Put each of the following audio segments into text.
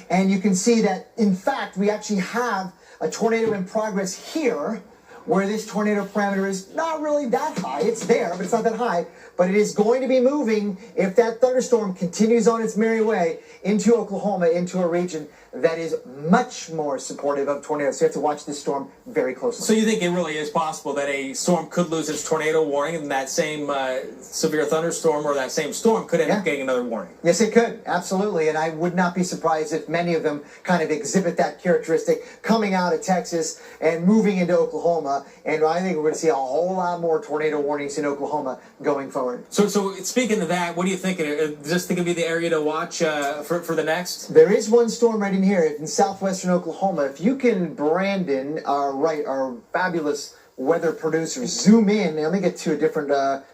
And you can see that, in fact, we actually have a tornado in progress here, where this tornado parameter is not really that high. It's there, but it's not that high. But it is going to be moving, if that thunderstorm continues on its merry way, into Oklahoma, into a region that is much more supportive of tornadoes. So you have to watch this storm very closely. So you think it really is possible that a storm could lose its tornado warning, and that same severe thunderstorm or that same storm could end up getting another warning? Yes, it could. Absolutely. And I would not be surprised if many of them kind of exhibit that characteristic coming out of Texas and moving into Oklahoma. And I think we're going to see a whole lot more tornado warnings in Oklahoma going forward. So speaking of that, what do you think? Is this going to be the area to watch for the next? There is one storm right in here in southwestern Oklahoma. If you can, Brandon, our fabulous weather producer, zoom in. Let me get to a different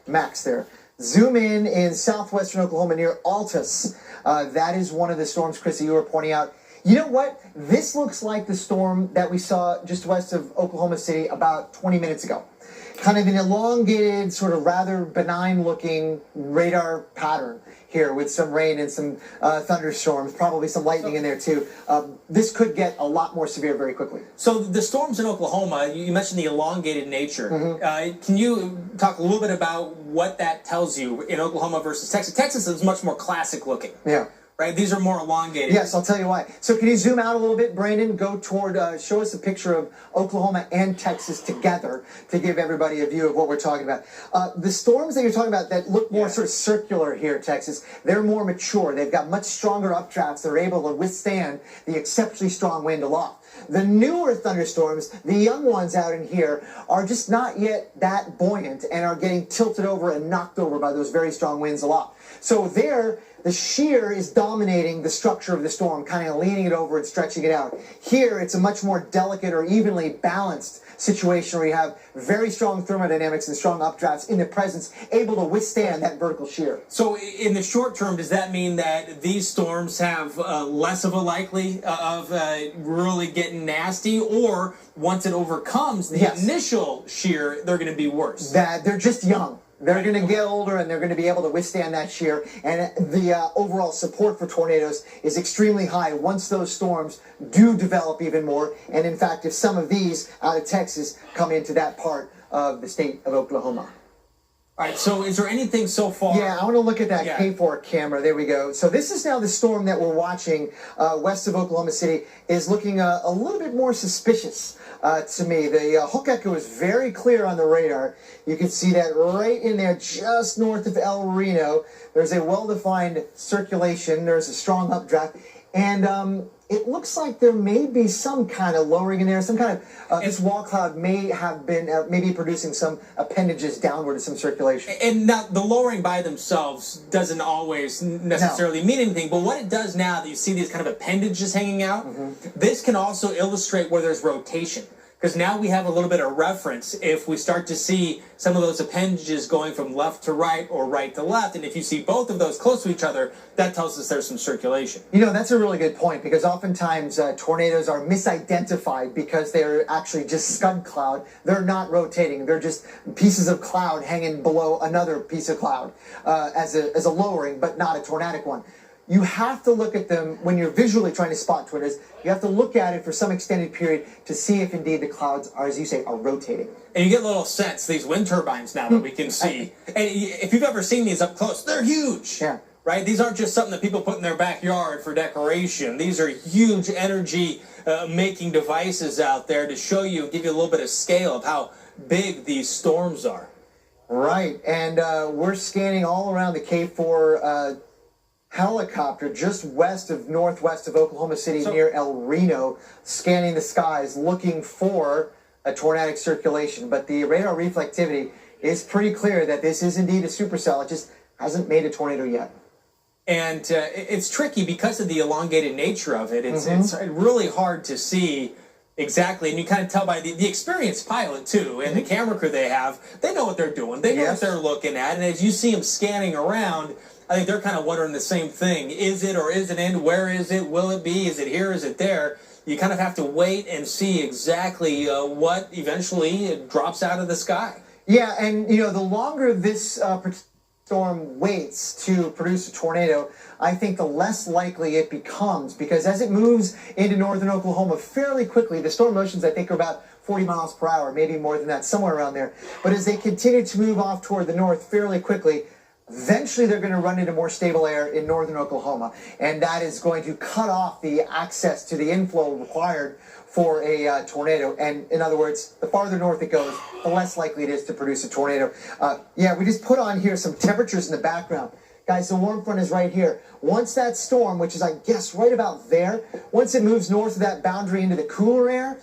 max there. Zoom in southwestern Oklahoma near Altus. That is one of the storms, Chrissy, you were pointing out. You know what? This looks like the storm that we saw just west of Oklahoma City about 20 minutes ago. Kind of an elongated, sort of rather benign-looking radar pattern here with some rain and some thunderstorms, probably some lightning in there too. This could get a lot more severe very quickly. So the storms in Oklahoma, you mentioned the elongated nature. Can you talk a little bit about what that tells you in Oklahoma versus Texas? Texas is much more classic looking. Yeah. Right? These are more elongated. Yes, I'll tell you why. So can you zoom out a little bit, Brandon? Go toward, show us a picture of Oklahoma and Texas together to give everybody a view of what we're talking about. The storms that you're talking about that look more sort of circular here, Texas, they're more mature. They've got much stronger updrafts. They're able to withstand the exceptionally strong wind aloft. The newer thunderstorms, the young ones out in here, are just not yet that buoyant and are getting tilted over and knocked over by those very strong winds aloft. So there, the shear is dominating the structure of the storm, kind of leaning it over and stretching it out. Here, it's a much more delicate or evenly balanced situation where you have very strong thermodynamics and strong updrafts in the presence, able to withstand that vertical shear. So in the short term, does that mean that these storms have less of a likely of really getting nasty, or once it overcomes the initial shear, they're going to be worse? That they're just young. They're going to get older, and they're going to be able to withstand that shear. And the overall support for tornadoes is extremely high once those storms do develop even more. And in fact, if some of these out of Texas come into that part of the state of Oklahoma. All right, so is there anything so far? Yeah, I want to look at that K4 camera. There we go. So this is now the storm that we're watching west of Oklahoma City is looking a little bit more suspicious to me. The hook echo is very clear on the radar. You can see that right in there just north of El Reno. There's a well-defined circulation. There's a strong updraft. And it looks like there may be some kind of lowering in there. Some kind of, this wall cloud may have been, maybe producing some appendages downward of some circulation. And now, the lowering by themselves doesn't always necessarily mean anything, but what it does now that you see these kind of appendages hanging out, this can also illustrate where there's rotation. Because now we have a little bit of reference if we start to see some of those appendages going from left to right or right to left. And if you see both of those close to each other, that tells us there's some circulation. You know, that's a really good point, because oftentimes tornadoes are misidentified because they're actually just scud cloud. They're not rotating. They're just pieces of cloud hanging below another piece of cloud as a lowering, but not a tornadic one. You have to look at them when you're visually trying to spot tornadoes. You have to look at it for some extended period to see if indeed the clouds are, as you say, are rotating. And you get a little sense, these wind turbines now that we can see. And if you've ever seen these up close, they're huge. Yeah. Right? These aren't just something that people put in their backyard for decoration. These are huge energy making devices out there to show you and give you a little bit of scale of how big these storms are. Right. And we're scanning all around the K4 helicopter just northwest of Oklahoma City near El Reno, scanning the skies, looking for a tornadic circulation. But the radar reflectivity is pretty clear that this is indeed a supercell. It just hasn't made a tornado yet. And it's tricky because of the elongated nature of it. It's really hard to see exactly, and you kind of tell by the experienced pilot, too, and the camera crew they have. They know what they're doing. They know what they're looking at. And as you see them scanning around, I think they're kind of wondering the same thing. Is it or isn't it? Where is it? Will it be? Is it here? Is it there? You kind of have to wait and see exactly what eventually drops out of the sky. Yeah, and, you know, the longer this storm waits to produce a tornado, I think the less likely it becomes, because as it moves into northern Oklahoma fairly quickly, the storm motions I think are about 40 miles per hour, maybe more than that, somewhere around there. But as they continue to move off toward the north fairly quickly, eventually they're going to run into more stable air in northern Oklahoma, and that is going to cut off the access to the inflow required for a tornado. And in other words, the farther north it goes, the less likely it is to produce a tornado. Yeah, we just put on here some temperatures in the background. Guys, the warm front is right here. Once that storm, which is, I guess, right about there, once it moves north of that boundary into the cooler air,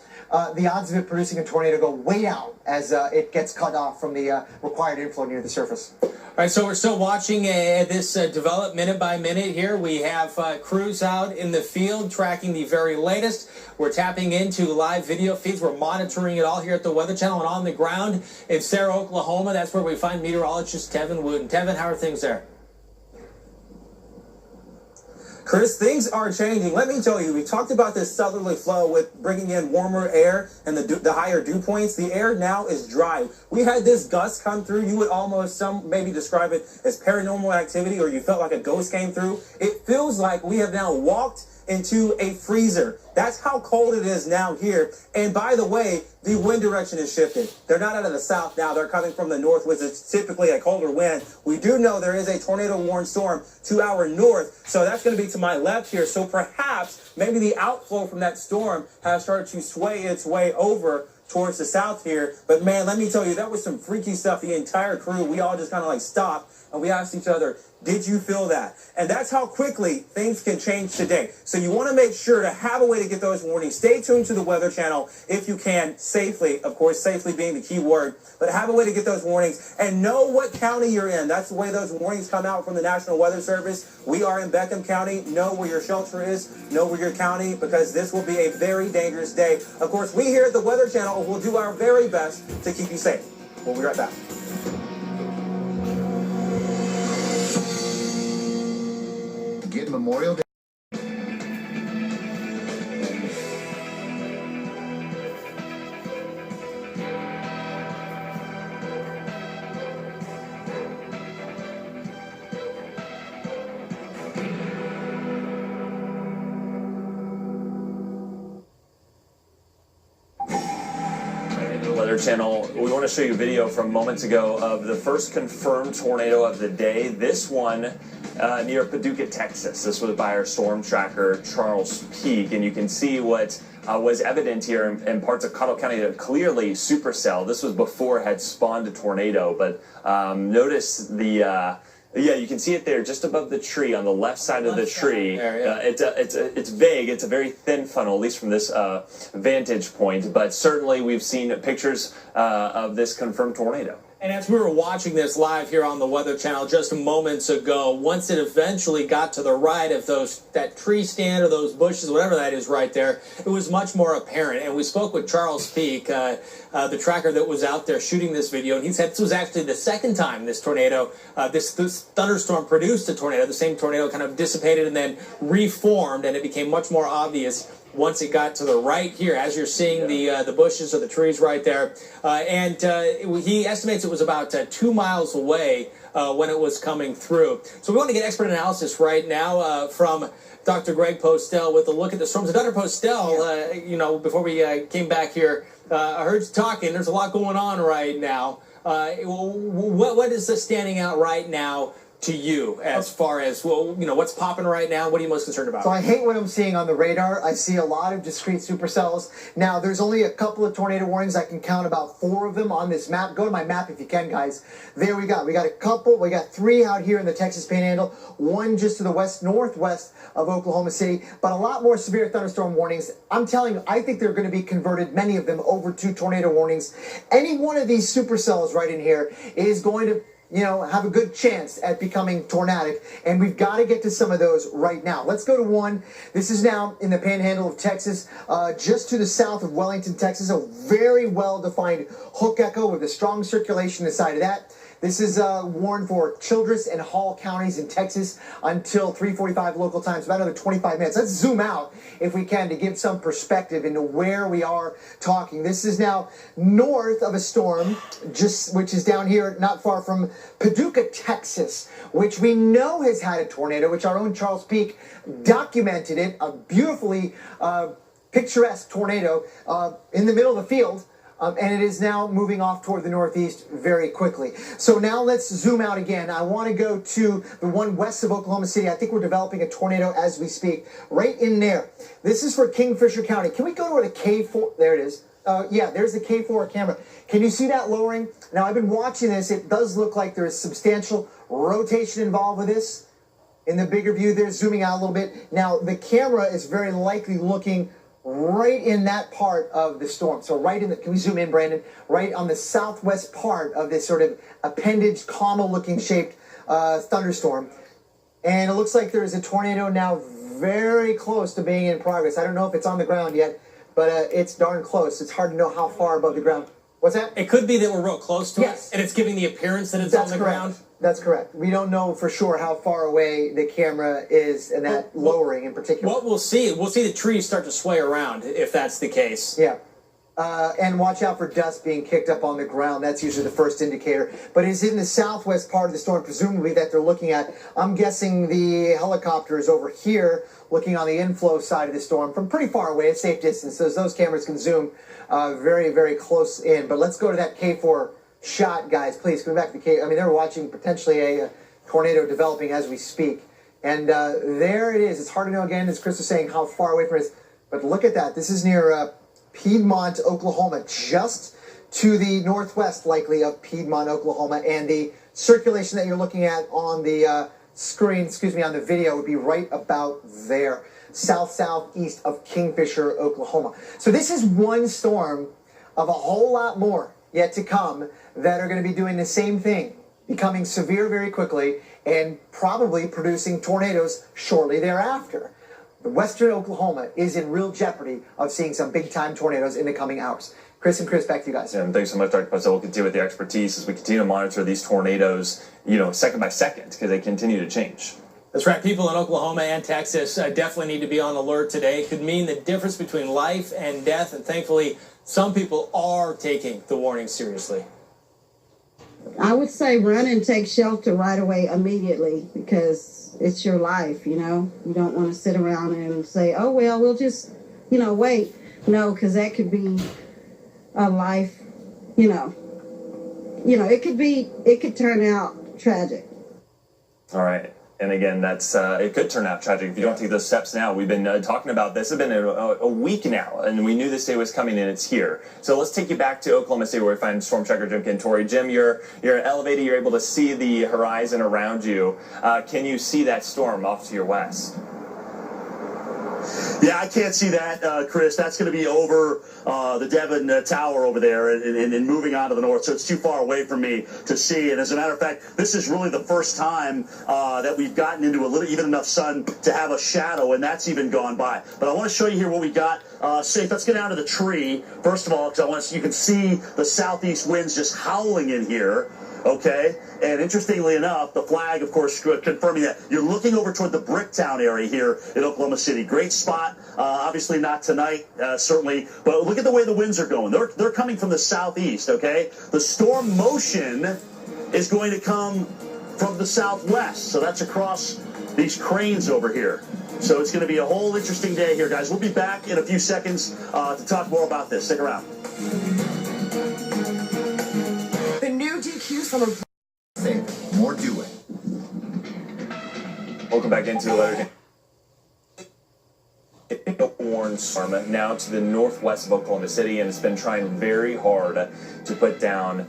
the odds of it producing a tornado go way out as it gets cut off from the required inflow near the surface. All right, so we're still watching this develop minute by minute here. We have crews out in the field tracking the very latest. We're tapping into live video feeds. We're monitoring it all here at the Weather Channel and on the ground in Sarah, Oklahoma. That's where we find meteorologist Tevin Wooten. Tevin, how are things there? Chris, things are changing. Let me tell you, we talked about this southerly flow with bringing in warmer air and the higher dew points. The air now is dry. We had this gust come through. You would almost, some maybe describe it as paranormal activity, or you felt like a ghost came through. It feels like we have now walked into a freezer. That's how cold it is now here. And by the way, the wind direction is shifted. They're not out of the south now. They're coming from the north, which is typically a colder wind. We do know there is a tornado-warned storm to our north, so that's going to be to my left here. So perhaps maybe the outflow from that storm has started to sway its way over towards the south here. But man, let me tell you, that was some freaky stuff. The entire crew, we all just kind of like stopped and we asked each other, did you feel that? And that's how quickly things can change today. So you want to make sure to have a way to get those warnings. Stay tuned to the Weather Channel if you can, safely, of course, safely being the key word, but have a way to get those warnings and know what county you're in. That's the way those warnings come out from the National Weather Service. We are in Beckham County. Know where your shelter is, know where your county, because this will be a very dangerous day. Of course, we here at the Weather Channel will do our very best to keep you safe. We'll be right back. Get Memorial Day. Weather Channel, we want to show you a video from moments ago of the first confirmed tornado of the day. This one near Paducah, Texas. This was by our storm tracker, Charles Peak, and you can see what was evident here in parts of Cottle County that clearly supercell. This was before it had spawned a tornado, but notice the yeah, you can see it there just above the tree on the left side of the tree. There, yeah. It's vague. It's a very thin funnel, at least from this vantage point. But certainly we've seen pictures of this confirmed tornado. And as we were watching this live here on the Weather Channel just moments ago, once it eventually got to the right of that tree stand or those bushes, whatever that is right there, it was much more apparent. And we spoke with Charles Peak, the tracker that was out there shooting this video, and he said this was actually the second time this tornado, this thunderstorm produced a tornado. The same tornado kind of dissipated and then reformed, and it became much more obvious once it got to the right here, as you're seeing the bushes or the trees right there. And he estimates it was about 2 miles away when it was coming through. So we want to get expert analysis right now from Dr. Greg Postel with a look at the storms. Dr. Postel, you know, before we came back here, I heard you talking. There's a lot going on right now. What is standing out right now to you as far as, well, you know, what's popping right now? What are you most concerned about? So I hate what I'm seeing on the radar. I see a lot of discrete supercells. Now, there's only a couple of tornado warnings. I can count about 4 of them on this map. Go to my map if you can, guys. There we got a couple. We got 3 out here in the Texas Panhandle, 1 just to the west-northwest of Oklahoma City, but a lot more severe thunderstorm warnings. I'm telling you, I think they're going to be converted, many of them, over to tornado warnings. Any one of these supercells right in here is going to, you know, have a good chance at becoming tornadic, and we've got to get to some of those right now. Let's go to 1. This is now in the Panhandle of Texas, just to the south of Wellington, Texas, a very well-defined hook echo with a strong circulation inside of that. This is warned for Childress and Hall counties in Texas until 3:45 local time. So about another 25 minutes. Let's zoom out, if we can, to give some perspective into where we are talking. This is now north of a storm, which is down here not far from Paducah, Texas, which we know has had a tornado, which our own Charles Peak documented it, a beautifully picturesque tornado in the middle of the field. And it is now moving off toward the northeast very quickly. So now let's zoom out again. I want to go to the one west of Oklahoma City. I think we're developing a tornado as we speak. Right in there. This is for Kingfisher County. Can we go to where the K4... There it is. Yeah, there's the K4 camera. Can you see that lowering? Now, I've been watching this. It does look like there is substantial rotation involved with this. In the bigger view there, zooming out a little bit. Now, the camera is very likely looking right in that part of the storm. So right in the, can we zoom in, Brandon? Right on the southwest part of this sort of appendage, comma-looking shaped thunderstorm. And it looks like there is a tornado now very close to being in progress. I don't know if it's on the ground yet, but it's darn close. It's hard to know how far above the ground. What's that? It could be that we're real close to yes. it, and it's giving the appearance that it's on the ground. That's correct. We don't know for sure how far away the camera is and that lowering in particular. What we'll see the trees start to sway around if that's the case. Yeah. And watch out for dust being kicked up on the ground. That's usually the first indicator. But it's in the southwest part of the storm, presumably, that they're looking at. I'm guessing the helicopter is over here, looking on the inflow side of the storm from pretty far away, at safe distance. So those cameras can zoom very, very close in. But let's go to that K4 shot, guys. Please, go back to the K. I mean, they're watching potentially a tornado developing as we speak. And there it is. It's hard to know, again, as Chris was saying, how far away from it is. But look at that. This is near Piedmont, Oklahoma, just to the northwest, likely, of Piedmont, Oklahoma. And the circulation that you're looking at on the screen, on the video, would be right about there, southeast of Kingfisher, Oklahoma. So this is one storm of a whole lot more yet to come that are going to be doing the same thing, becoming severe very quickly and probably producing tornadoes shortly thereafter. Western Oklahoma is in real jeopardy of seeing some big-time tornadoes in the coming hours. Chris and Chris, back to you guys. And thanks so much, Dr. Postel. We'll continue with the expertise as we continue to monitor these tornadoes, second by second, because they continue to change. That's right. People in Oklahoma and Texas definitely need to be on alert today. It could mean the difference between life and death, and thankfully, some people are taking the warning seriously. I would say run and take shelter right away immediately, because it's your life, You don't want to sit around and say, oh, well, we'll just, wait. No, because that could be a life, it could turn out tragic. All right. And again, that's it could turn out tragic if you don't take those steps now. We've been talking about this. It's been a week now, and we knew this day was coming, and it's here. So let's take you back to Oklahoma City, where we find Storm Tracker Jim Cantori. Jim, you're elevated. You're able to see the horizon around you. Can you see that storm off to your west? Yeah, I can't see that, Chris. That's going to be over the Devon Tower over there and moving on to the north, so it's too far away from me to see. And as a matter of fact, this is really the first time that we've gotten into even enough sun to have a shadow, and that's even gone by. But I want to show you here what we got. Safe. Let's get down to the tree, first of all, because you can see the southeast winds just howling in here. Okay, and interestingly enough, the flag, of course, confirming that you're looking over toward the Bricktown area here in Oklahoma City. Great spot. Obviously not tonight, certainly, but look at the way the winds are going. They're coming from the southeast. Okay, the storm motion is going to come from the southwest, so that's across these cranes over here. So it's going to be a whole interesting day here, guys. We'll be back in a few seconds to talk more about this. Stick around. The new DQs from a... More do it. Welcome back into the letter. Warren storm now to the northwest of Oklahoma City, and it's been trying very hard to put down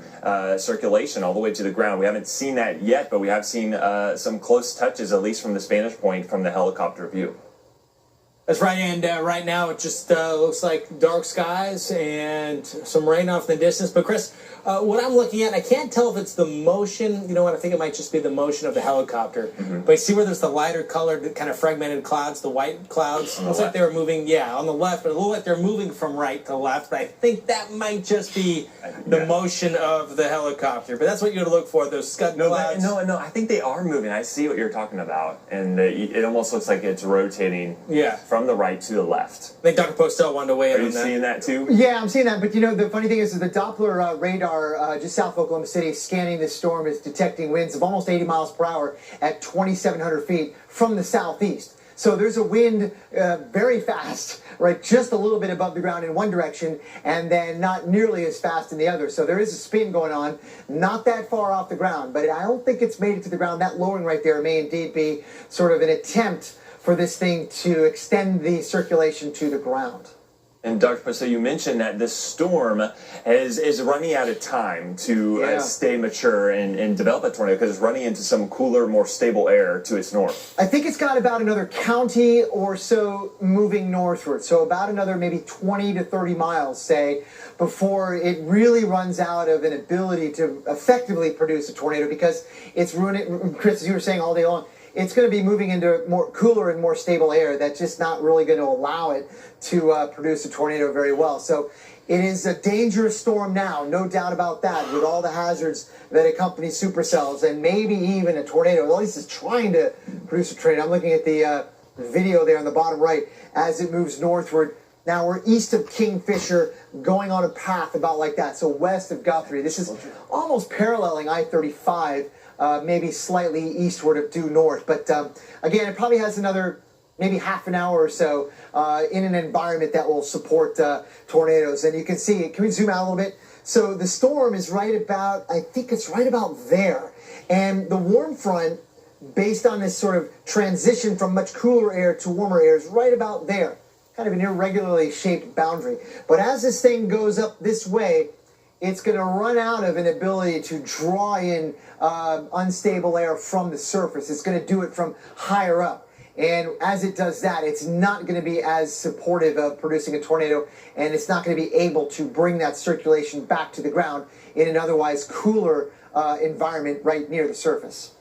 circulation all the way to the ground. We haven't seen that yet, but we have seen some close touches, at least from this vantage point from the helicopter view. That's right, and right now it just looks like dark skies and some rain off in the distance. But Chris, what I'm looking at, I can't tell if it's the motion. You know what? I think it might just be the motion of the helicopter. But you see where there's the lighter colored, kind of fragmented clouds, the white clouds? Looks like they were moving, on the left, but it looked like they're moving from right to left. But I think that might just be the motion of the helicopter. But that's what you're going to look for, those scud clouds. No, I think they are moving. I see what you're talking about. And it almost looks like it's rotating from the right to the left. I think Dr. Postel wanted to weigh in on that. Are you seeing that too? Yeah, I'm seeing that. But you know, the funny thing is the Doppler radar just south of Oklahoma City scanning this storm is detecting winds of almost 80 miles per hour at 2,700 feet from the southeast. So there's a wind very fast, right, just a little bit above the ground in one direction, and then not nearly as fast in the other. So there is a spin going on, not that far off the ground, but I don't think it's made it to the ground. That lowering right there may indeed be sort of an attempt for this thing to extend the circulation to the ground. And Dr. Postel, you mentioned that this storm is running out of time to stay mature and develop a tornado because it's running into some cooler, more stable air to its north. I think it's got about another county or so moving northward. So about another maybe 20 to 30 miles, say, before it really runs out of an ability to effectively produce a tornado because it's ruining, Chris, as you were saying all day long, it's going to be moving into more cooler and more stable air that's just not really going to allow it to produce a tornado very well. So it is a dangerous storm now, no doubt about that, with all the hazards that accompany supercells and maybe even a tornado. At least it's trying to produce a tornado. I'm looking at the video there on the bottom right as it moves northward. Now we're east of Kingfisher, going on a path about like that, so west of Guthrie. This is almost paralleling I-35. Maybe slightly eastward of due north. But again, it probably has another maybe half an hour or so in an environment that will support tornadoes. And you can see, can we zoom out a little bit? So the storm is right about, I think it's right about there. And the warm front, based on this sort of transition from much cooler air to warmer air, is right about there. Kind of an irregularly shaped boundary. But as this thing goes up this way, it's going to run out of an ability to draw in unstable air from the surface. It's going to do it from higher up. And as it does that, it's not going to be as supportive of producing a tornado, and it's not going to be able to bring that circulation back to the ground in an otherwise cooler environment right near the surface.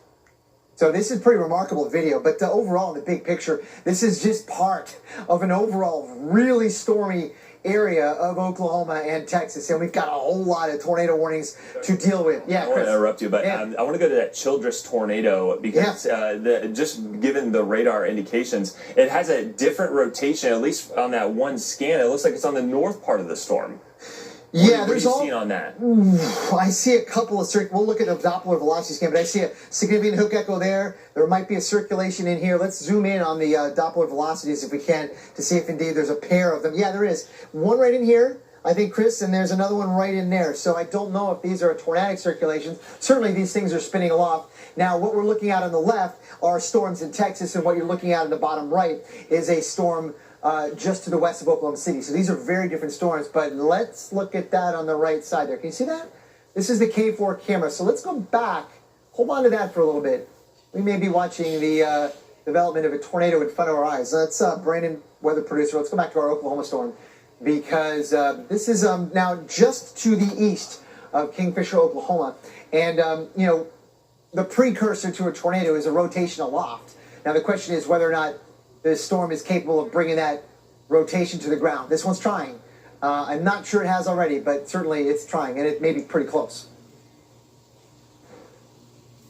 So this is a pretty remarkable video, but overall, in the big picture, this is just part of an overall really stormy area of Oklahoma and Texas, and we've got a whole lot of tornado warnings to deal with. Yeah, I want to interrupt you, but I want to go to that Childress tornado because just given the radar indications, it has a different rotation, at least on that one scan. It looks like it's on the north part of the storm. What are you seeing on that? I see a couple of we'll look at the Doppler velocity scan, but I see a significant hook echo there. There might be a circulation in here. Let's zoom in on the Doppler velocities if we can to see if indeed there's a pair of them. Yeah, there is. One right in here, I think, Chris, and there's another one right in there. So I don't know if these are tornadic circulations. Certainly these things are spinning aloft. Now, what we're looking at on the left are storms in Texas, and what you're looking at in the bottom right is a storm just to the west of Oklahoma City. So these are very different storms, but let's look at that on the right side there. Can you see that? This is the K4 camera. So let's go back. Hold on to that for a little bit. We may be watching the development of a tornado in front of our eyes. That's Brandon, weather producer. Let's go back to our Oklahoma storm because this is now just to the east of Kingfisher, Oklahoma. And, you know, the precursor to a tornado is a rotation aloft. Now the question is whether or not this storm is capable of bringing that rotation to the ground. This one's trying. I'm not sure it has already, but certainly it's trying, and it may be pretty close.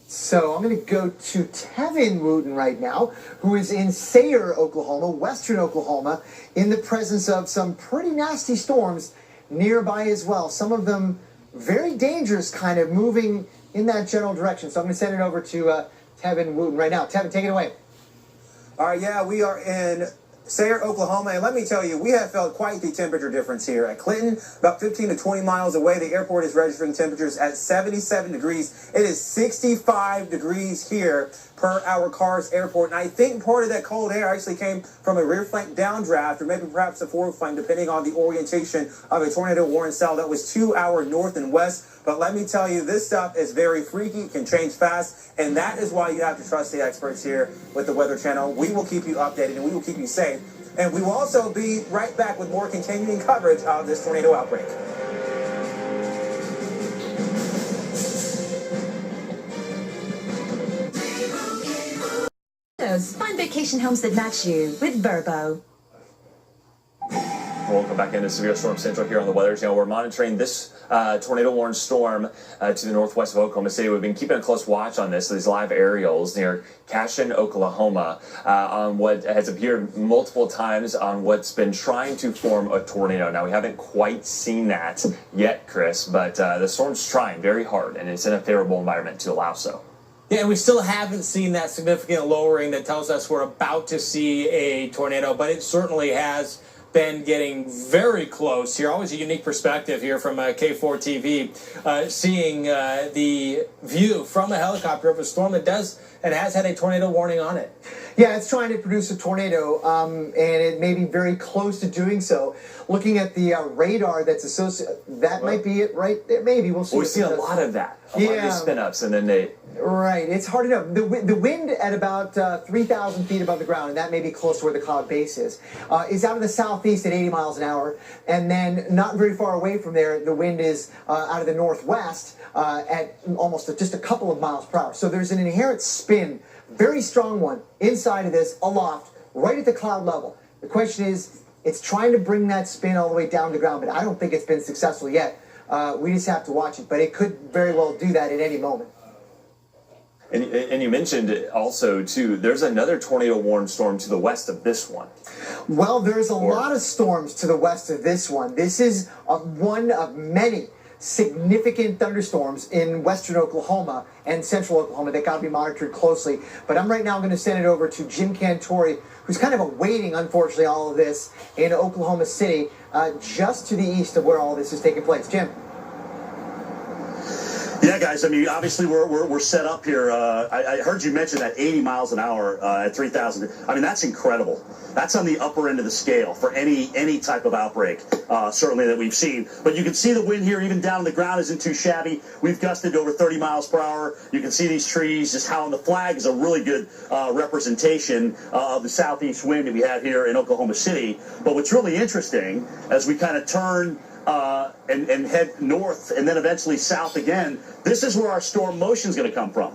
So I'm going to go to Tevin Wooten right now, who is in Sayre, Oklahoma, western Oklahoma, in the presence of some pretty nasty storms nearby as well. Some of them very dangerous, kind of moving in that general direction. So I'm going to send it over to Tevin Wooten right now. Tevin, take it away. All right, yeah, we are in Sayre, Oklahoma, and let me tell you, we have felt quite the temperature difference here. At Clinton, about 15 to 20 miles away, the airport is registering temperatures at 77 degrees. It is 65 degrees here per our Carr's airport, and I think part of that cold air actually came from a rear flank downdraft, or maybe perhaps a forward flank, depending on the orientation of a tornado warning cell that was 2 hours north and west. But let me tell you, this stuff is very freaky, it can change fast, and that is why you have to trust the experts here with the Weather Channel. We will keep you updated and we will keep you safe. And we will also be right back with more continuing coverage of this tornado outbreak. Find vacation homes that match you with Verbo. Welcome back into Severe Storm Central here on the Weather Channel. We're monitoring this tornado-warned storm to the northwest of Oklahoma City. We've been keeping a close watch on these live aerials near Cashin, Oklahoma, on what has appeared multiple times on what's been trying to form a tornado. Now, we haven't quite seen that yet, Chris, but the storm's trying very hard, and it's in a favorable environment to allow so. Yeah, and we still haven't seen that significant lowering that tells us we're about to see a tornado, but it certainly has been getting very close here. Always a unique perspective here from K4 TV, seeing the view from a helicopter of a storm that does and has had a tornado warning on it. Yeah, it's trying to produce a tornado, and it may be very close to doing so. Looking at the radar that's associated, that might be it right there. Maybe we'll see. We see a lot of that. A lot of these spin-ups, and then they... Right, it's hard to know. The wind at about 3,000 feet above the ground, and that may be close to where the cloud base is out of the southeast at 80 miles an hour. And then not very far away from there, the wind is out of the northwest at almost just a couple of miles per hour. So there's an inherent spin, very strong one, inside of this, aloft, right at the cloud level. The question is, it's trying to bring that spin all the way down to the ground, but I don't think it's been successful yet. We just have to watch it, but it could very well do that at any moment. And you mentioned also, too, there's another tornado-warned storm to the west of this one. Well, there's a lot of storms to the west of this one. This is one of many significant thunderstorms in western Oklahoma and central Oklahoma that got to be monitored closely. But I'm right now going to send it over to Jim Cantori, who's kind of awaiting, unfortunately, all of this in Oklahoma City, just to the east of where all this is taking place. Jim. Yeah, guys, I mean, obviously we're set up here. I heard you mention that 80 miles an hour at 3,000. I mean, that's incredible. That's on the upper end of the scale for any type of outbreak, certainly that we've seen. But you can see the wind here, even down on the ground, isn't too shabby. We've gusted over 30 miles per hour. You can see these trees, just how on the flag is a really good representation of the southeast wind that we have here in Oklahoma City. But what's really interesting, as we kind of turn and head north and then eventually south again, this is where our storm motion is going to come from.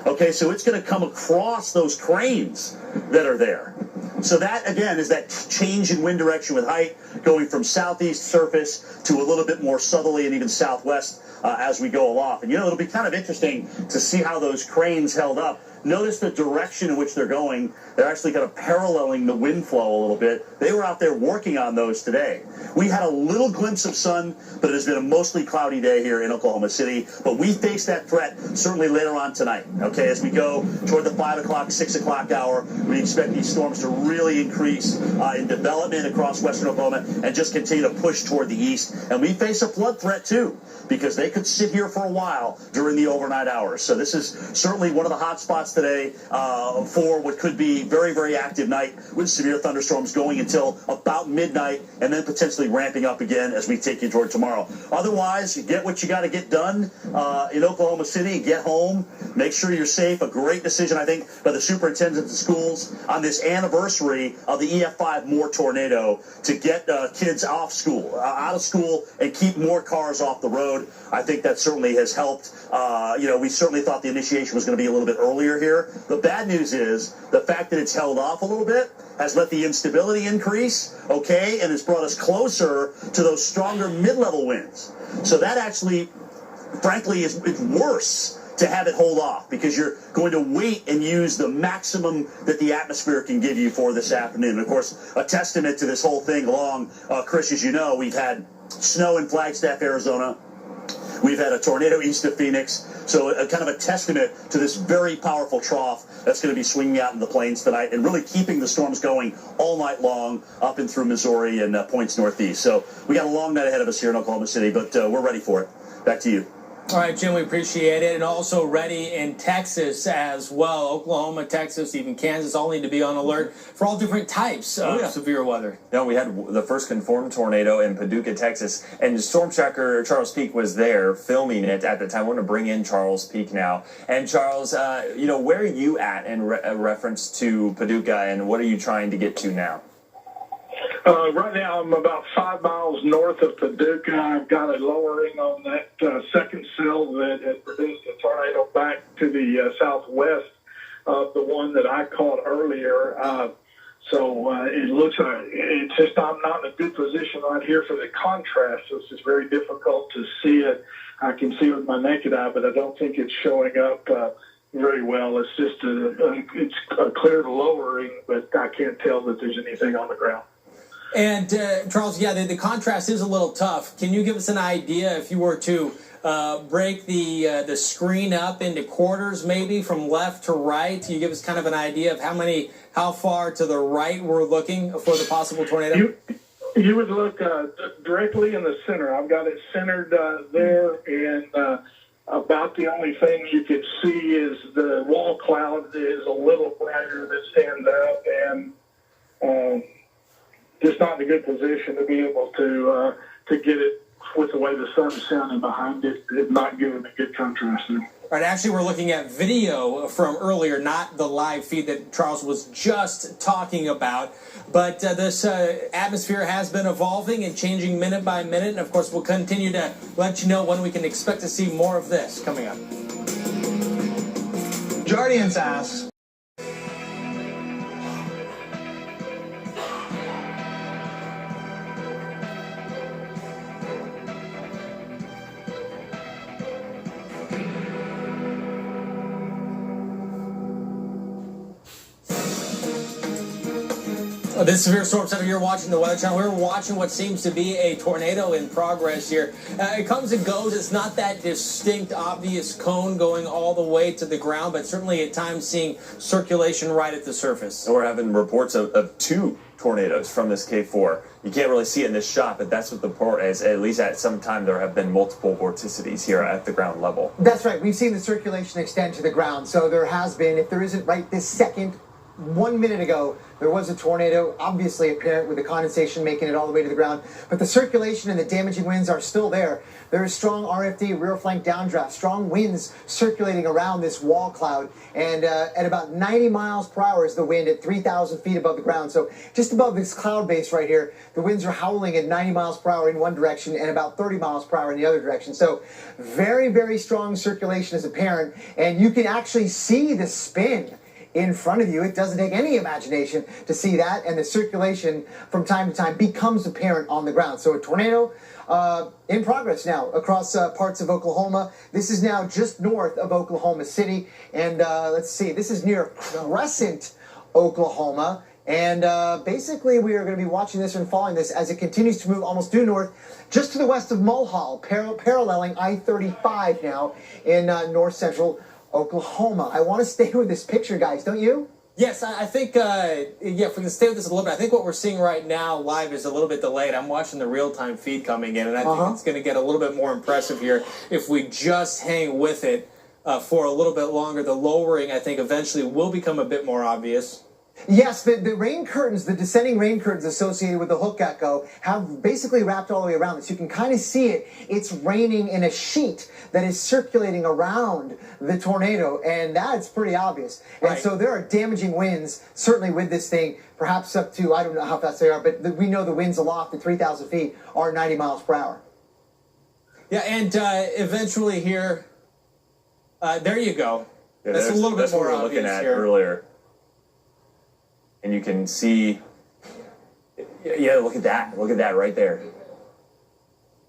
Okay, so it's going to come across those cranes that are there. So that, again, is that change in wind direction with height, going from southeast surface to a little bit more southerly and even southwest as we go aloft. And, you know, it'll be kind of interesting to see how those cranes held up. Notice the direction in which they're going. They're actually kind of paralleling the wind flow a little bit. They were out there working on those today. We had a little glimpse of sun, but it has been a mostly cloudy day here in Oklahoma City. But we face that threat certainly later on tonight. Okay, as we go toward the 5 o'clock, 6 o'clock hour, we expect these storms to really increase in development across western Oklahoma and just continue to push toward the east. And we face a flood threat too, because they could sit here for a while during the overnight hours. So this is certainly one of the hot spots today for what could be very, very active night with severe thunderstorms going until about midnight and then potentially ramping up again as we take you toward tomorrow. Otherwise, get what you got to get done in Oklahoma City. Get home. Make sure you're safe. A great decision, I think, by the superintendents of schools on this anniversary of the EF5 More tornado to get kids off school, out of school, and keep more cars off the road. I think that certainly has helped. You know, we certainly thought the initiation was going to be a little bit earlier here. The bad news is the fact that it's held off a little bit has let the instability increase, okay, and has brought us closer to those stronger mid-level winds. So that actually, frankly, it's worse to have it hold off because you're going to wait and use the maximum that the atmosphere can give you for this afternoon. And of course, a testament to this whole thing along, Chris, as you know, we've had snow in Flagstaff, Arizona. We've had a tornado east of Phoenix. So kind of a testament to this very powerful trough that's going to be swinging out in the plains tonight and really keeping the storms going all night long up and through Missouri and points northeast. So we got a long night ahead of us here in Oklahoma City, but we're ready for it. Back to you. All right, Jim, we appreciate it. And also ready in Texas as well. Oklahoma, Texas, even Kansas all need to be on alert for all different types of severe weather. No, we had the first confirmed tornado in Paducah, Texas, and Storm Tracker Charles Peak was there filming it at the time. We're going to bring in Charles Peak now. And Charles, you know, where are you at in reference to Paducah, and what are you trying to get to now? Right now, I'm about 5 miles north of Paducah. I've got a lowering on that second cell that had produced a tornado back to the southwest of the one that I caught earlier. So it looks like it's just I'm not in a good position right here for the contrast. So it's just very difficult to see it. I can see it with my naked eye, but I don't think it's showing up very well. It's just it's a clear lowering, but I can't tell that there's anything on the ground. And Charles, yeah, the contrast is a little tough. Can you give us an idea if you were to break the screen up into quarters, maybe from left to right? Can you give us kind of an idea of how far to the right we're looking for the possible tornado? You would look directly in the center. I've got it centered there, and about the only thing you could see is the wall cloud is a little brighter that stands out, and just not in a good position to be able to get it with the way the sun's shining behind it. It's not giving a good contrast there. Right, actually, we're looking at video from earlier, not the live feed that Charles was just talking about. But this atmosphere has been evolving and changing minute by minute. And, of course, we'll continue to let you know when we can expect to see more of this coming up. Jardiance asks, This is Severe Storm Center. You're watching the Weather Channel. We're watching what seems to be a tornado in progress here. It comes and goes. It's not that distinct, obvious cone going all the way to the ground, but certainly at times seeing circulation right at the surface. And we're having reports of 2 tornadoes from this K4. You can't really see it in this shot, but that's what the report is. At least at some time, there have been multiple vorticities here at the ground level. That's right. We've seen the circulation extend to the ground. So there has been, if there isn't right this second, 1 minute ago, there was a tornado, obviously apparent with the condensation making it all the way to the ground. But the circulation and the damaging winds are still there. There is strong RFD, rear flank downdraft, strong winds circulating around this wall cloud. And at about 90 miles per hour is the wind at 3,000 feet above the ground. So just above this cloud base right here, the winds are howling at 90 miles per hour in one direction and about 30 miles per hour in the other direction. So very, very strong circulation is apparent. And you can actually see the spin in front of you. It doesn't take any imagination to see that, and the circulation from time to time becomes apparent on the ground. So a tornado in progress now across parts of Oklahoma. This is now just north of Oklahoma City, and let's see, this is near Crescent, Oklahoma. And basically, we are going to be watching this and following this as it continues to move almost due north, just to the west of Mulhall, paralleling I-35 now in north central Oklahoma. I want to stay with this picture, guys, don't you? Yes, I think, if we can stay with this a little bit, I think what we're seeing right now live is a little bit delayed. I'm watching the real-time feed coming in, and I think it's going to get a little bit more impressive here if we just hang with it for a little bit longer. The lowering, I think, eventually will become a bit more obvious. Yes, the rain curtains, the descending rain curtains associated with the hook echo have basically wrapped all the way around this. You can kind of see it. It's raining in a sheet that is circulating around the tornado, and that's pretty obvious. And so there are damaging winds, certainly with this thing, perhaps up to, I don't know how fast they are, but we know the winds aloft at 3,000 feet are 90 miles per hour. Yeah, and eventually here, there you go. Yeah, that's a little bit more what we were looking at earlier. And you can see, yeah, look at that right there.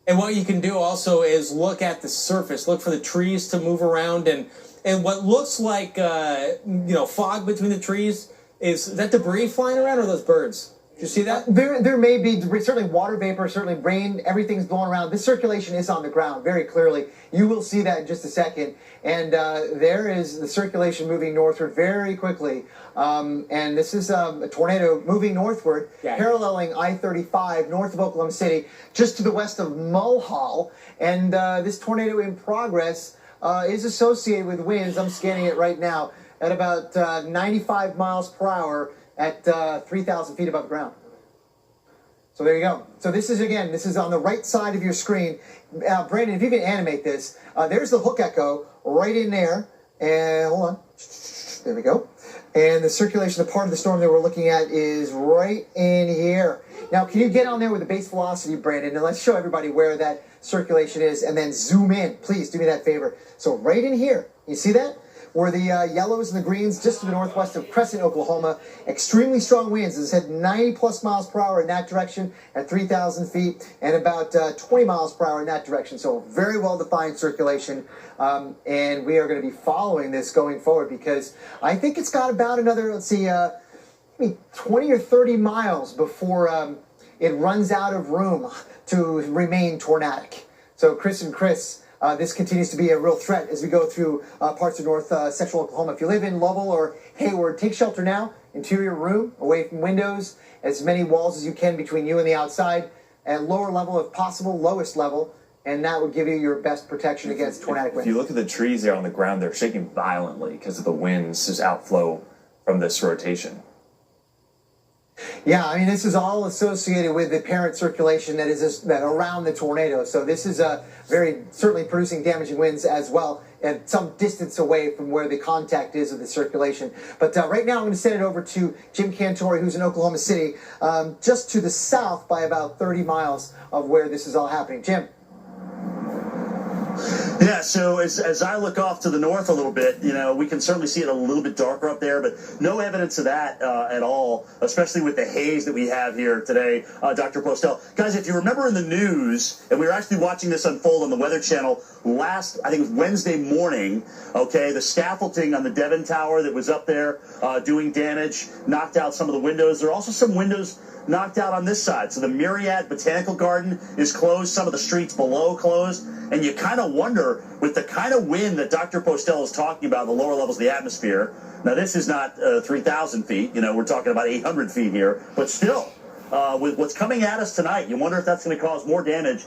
And what you can do also is look at the surface, look for the trees to move around, and what looks like fog between the trees, is that debris flying around, or those birds? Did you see that? There may be certainly water vapor, certainly rain, everything's blowing around. This circulation is on the ground very clearly. You will see that in just a second. And there is the circulation moving northward very quickly. And this is a tornado moving northward, paralleling I-35 north of Oklahoma City, just to the west of Mulhall. And this tornado in progress is associated with winds, I'm scanning it right now, at about 95 miles per hour at 3,000 feet above the ground. So there you go. So this is on the right side of your screen. Brandon, if you can animate this, there's the hook echo right in there. And hold on. There we go. And the circulation, the part of the storm that we're looking at is right in here. Now, can you get on there with the base velocity, Brandon, and let's show everybody where that circulation is, and then zoom in. Please do me that favor. So right in here, you see that? Where the yellows and the greens, just to the northwest of Crescent, Oklahoma. Extremely strong winds. As I said, 90+ miles per hour in that direction at 3,000 feet, and about 20 miles per hour in that direction. So very well-defined circulation, and we are going to be following this going forward because I think it's got about another, let's see, maybe 20 or 30 miles before it runs out of room to remain tornadic. So Chris and Chris, this continues to be a real threat as we go through parts of north central Oklahoma. If you live in Lovell or Hayward, take shelter now. Interior room, away from windows, as many walls as you can between you and the outside, at lower level if possible, lowest level, and that would give you your best protection against tornadic winds. If you look at the trees there on the ground, they're shaking violently because of the winds, just outflow from this rotation. Yeah, I mean, this is all associated with the parent circulation that is that around the tornado. So this is very certainly producing damaging winds as well, and some distance away from where the contact is of the circulation. But right now I'm going to send it over to Jim Cantori, who's in Oklahoma City, just to the south by about 30 miles of where this is all happening. Jim. Yeah, so as I look off to the north a little bit, you know, we can certainly see it a little bit darker up there, but no evidence of that at all, especially with the haze that we have here today, Dr. Postel. Guys, if you remember in the news, and we were actually watching this unfold on the Weather Channel last, I think it was Wednesday morning, okay, the scaffolding on the Devon Tower that was up there doing damage, knocked out some of the windows. There are also some windows knocked out on this side. So the Myriad Botanical Garden is closed, some of the streets below closed, and you kind of wonder, with the kind of wind that Dr. Postel is talking about in the lower levels of the atmosphere, now this is not 3,000 feet, you know, we're talking about 800 feet here, but still, with what's coming at us tonight, you wonder if that's going to cause more damage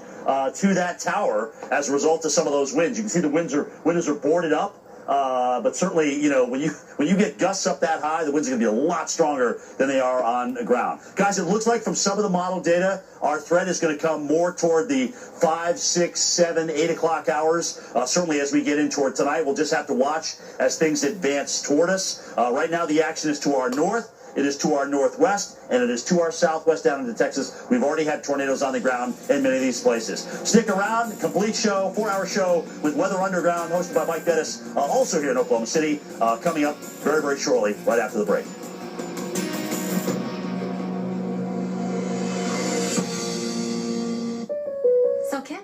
to that tower as a result of some of those winds. You can see the windows are boarded up. But certainly, you know, when you get gusts up that high, the winds are going to be a lot stronger than they are on the ground. Guys, it looks like from some of the model data, our threat is going to come more toward the 5, 6, 7, 8 o'clock hours. Certainly as we get in toward tonight, we'll just have to watch as things advance toward us. Right now, the action is to our north. It is to our northwest, and it is to our southwest down into Texas. We've already had tornadoes on the ground in many of these places. Stick around. Complete show, 4-hour show with Weather Underground, hosted by Mike Bettis, also here in Oklahoma City, coming up very, very shortly, right after the break. So, Ken.